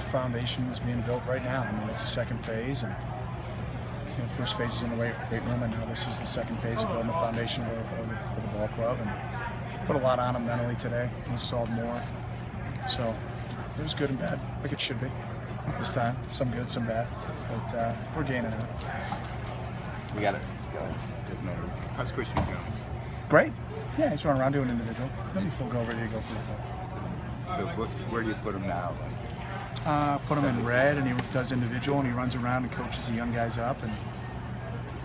foundation is being built right now. I mean, it's the second phase, and first phase is in the weight room, and now this is the second phase of building the foundation of the ball club. And put a lot on him mentally today. He installed more, so it was good and bad, like it should be this time. Some good, some bad, but we're gaining it. We got it. How's Christian Jones? Great. Yeah, he's running around doing individual. He'll be full go, ready to go for the full. So where do you put him now? Put him in red, and he does individual, and he runs around and coaches the young guys up and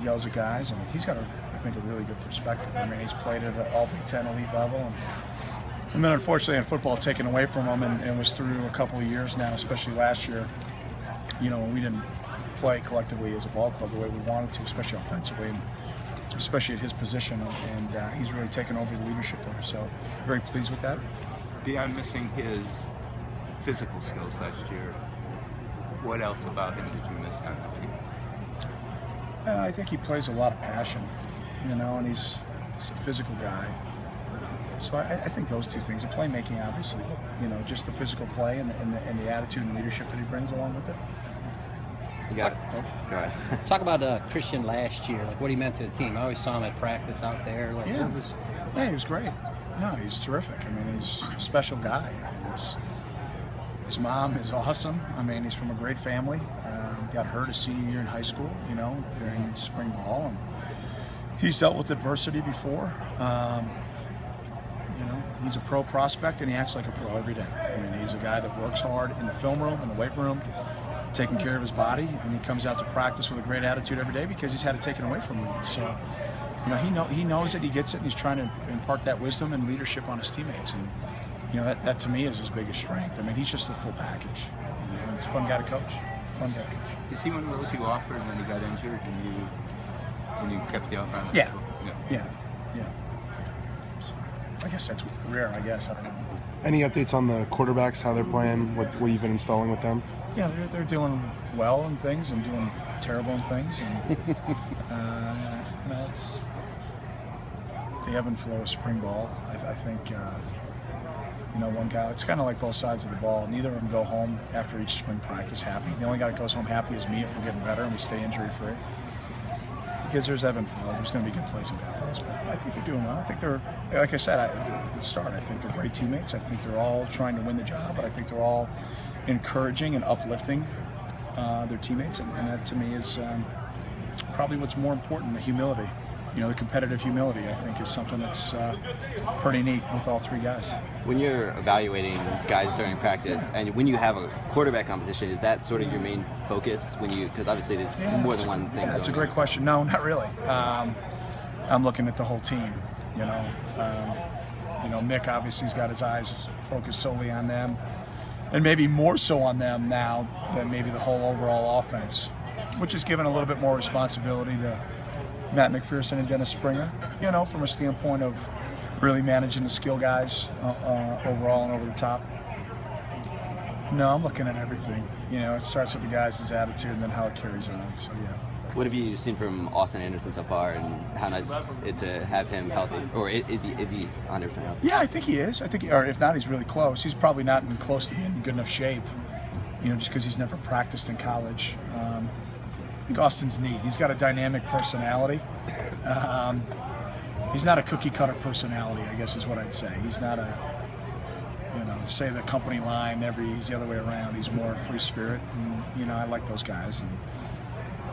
yells at guys. And he's got, I think, a really good perspective. I mean, he's played at an all Big Ten elite level, and then unfortunately in football taken away from him, and was through a couple of years now, especially last year. You know, we didn't play collectively as a ball club the way we wanted to, especially offensively, and especially at his position. And he's really taken over the leadership there. So very pleased with that. Beyond missing his physical skills last year, what else about him did you miss on that team? I think he plays a lot of passion, you know, and he's a physical guy. So I think those two things, the playmaking obviously, you know, just the physical play and the attitude and leadership that he brings along with it. You got it. Go ahead. Talk about Christian last year, like what he meant to the team. I always saw him at practice out there. Like, yeah, he was great. No, he's terrific. I mean, he's a special guy. His mom is awesome. I mean, he's from a great family. Got hurt his senior year in high school, you know, during spring ball. And he's dealt with adversity before. You know, he's a pro prospect, and he acts like a pro every day. I mean, he's a guy that works hard in the film room, in the weight room, taking care of his body, and he comes out to practice with a great attitude every day because he's had it taken away from him. So, you know, he knows that he gets it, and he's trying to impart that wisdom and leadership on his teammates. And you know, that to me is his biggest strength. I mean, he's just a full package. You know, he's a fun guy to coach. Fun guy to coach. Is he one of those you offered when he got injured and you kept the offer on the table? Yeah. So, I guess that's rare. I guess I don't know. Any updates on the quarterbacks? How they're playing? What you've been installing with them? Yeah, they're doing well in things and doing terrible in things, and you know, it's the ebb and flow of spring ball. I think. You know, one guy, it's kind of like both sides of the ball. Neither of them go home after each spring practice happy. The only guy that goes home happy is me if we're getting better and we stay injury free. Because there's ebb and flow. There's going to be good plays and bad plays. But I think they're doing well. I think they're, like I said at the start, I think they're great teammates. I think they're all trying to win the job, but I think they're all encouraging and uplifting their teammates. And that to me is probably what's more important, the humility. You know, the competitive humility, I think, is something that's pretty neat with all three guys. When you're evaluating guys during practice, and when you have a quarterback competition, is that sort of your main focus? Because obviously there's more than one thing. Yeah, that's a great question. No, not really. I'm looking at the whole team. You know, Mick obviously has got his eyes focused solely on them, and maybe more so on them now than maybe the whole overall offense, which is given a little bit more responsibility to Matt McPherson and Dennis Springer, you know, from a standpoint of really managing the skill guys overall and over the top. No, I'm looking at everything. You know, it starts with the guys' attitude and then how it carries on. So, yeah. What have you seen from Austin Anderson so far, and how nice it to have him healthy? Or is he 100% healthy? Yeah, I think he is. I think, or if not, he's really close. He's probably not in close to being in good enough shape, you know, just because he's never practiced in college. I think Austin's neat. He's got a dynamic personality. He's not a cookie-cutter personality, I guess is what I'd say. He's not a, you know, say the company line, he's the other way around. He's more free spirit, and, you know, I like those guys. And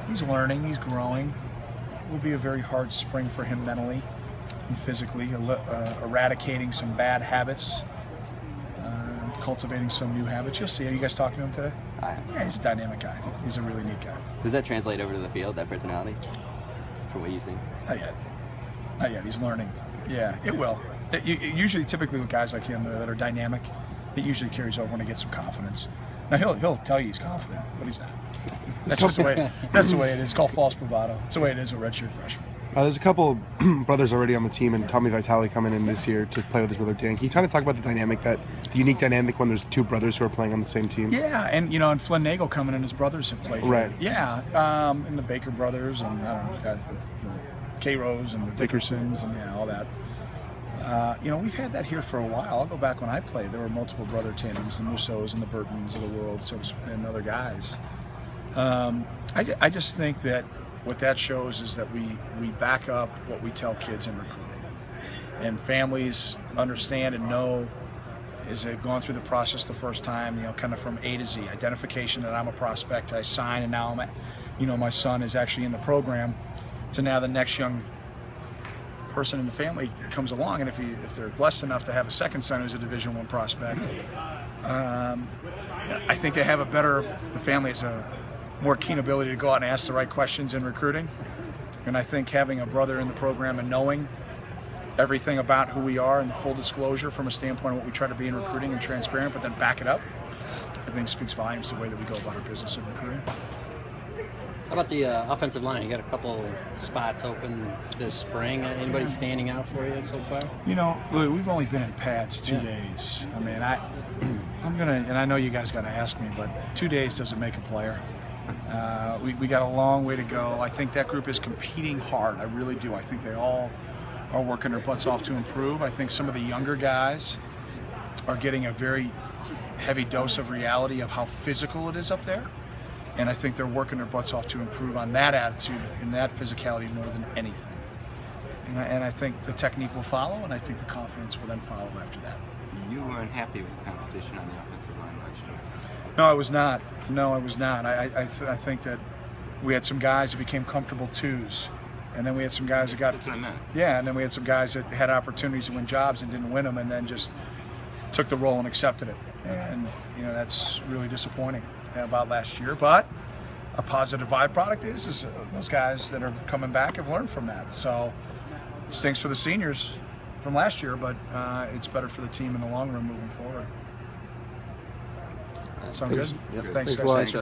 he's learning, he's growing. It will be a very hard spring for him mentally and physically, eradicating some bad habits, cultivating some new habits. You'll see. Are you guys talking to him today? Yeah, he's a dynamic guy. He's a really neat guy. Does that translate over to the field, that personality, from what you've seen? Not yet. He's learning. Yeah, it will. Usually, typically with guys like him that are dynamic, it usually carries over when he gets some confidence. Now, he'll tell you he's confident, but he's not. That's just the way it is. It's called false bravado. It's the way it is with redshirt freshmen. There's a couple brothers already on the team, and Tommy Vitale coming in this year to play with his brother Dan. Can you kind of talk about the unique dynamic when there's two brothers who are playing on the same team? Yeah, and you know, and Flynn Nagel coming in, his brothers have played. Right. Yeah, and the Baker brothers, and I don't know, the K-Rose and the Dickersons, and all that. We've had that here for a while. I'll go back when I played. There were multiple brother tandems, the Mussos and the Burtons of the world, and other guys. I just think that what that shows is that we back up what we tell kids in recruiting. And families understand and know as they've gone through the process the first time, kind of from A to Z. Identification that I'm a prospect, I sign, and now my son is actually in the program. So now the next young person in the family comes along, and if they're blessed enough to have a second son who's a Division I prospect, I think they have the family has a more keen ability to go out and ask the right questions in recruiting. And I think having a brother in the program and knowing everything about who we are and the full disclosure from a standpoint of what we try to be in recruiting and transparent, but then back it up, I think speaks volumes to the way that we go about our business in recruiting. How about the offensive line? You got a couple spots open this spring. Anybody standing out for you so far? Louis, we've only been in pads 2 days. I mean, I'm gonna, and I know you guys got to ask me, but 2 days doesn't make a player. We got a long way to go. I think that group is competing hard. I really do. I think they all are working their butts off to improve. I think some of the younger guys are getting a very heavy dose of reality of how physical it is up there. And I think they're working their butts off to improve on that attitude and that physicality more than anything. And I think the technique will follow, and I think the confidence will then follow after that. You weren't happy with the competition on the offensive line last year. No, I was not. I think that we had some guys that became comfortable twos, and then we had some guys that got. That's what I meant. Yeah, and then we had some guys that had opportunities to win jobs and didn't win them, and then just took the role and accepted it. And that's really disappointing about last year. But a positive byproduct is those guys that are coming back have learned from that. So it stinks for the seniors from last year, but it's better for the team in the long run moving forward. Sound good? Yep. Thanks, Thanks a lot. guys.